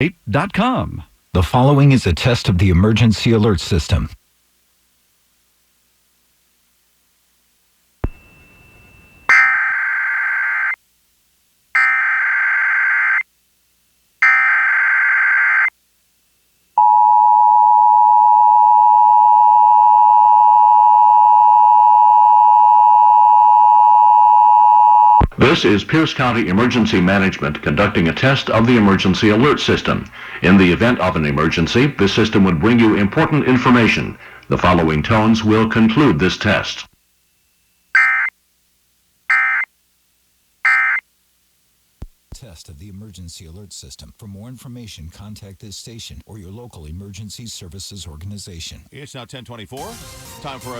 KNWN-FM.com. The following is a test of the emergency alert system. This is Pierce County Emergency Management conducting a test of the emergency alert system. In the event of an emergency, this system would bring you important information. The following tones will conclude this test. Test of the emergency alert system. For more information, contact this station or your local emergency services organization. It's now 10:24. Time for a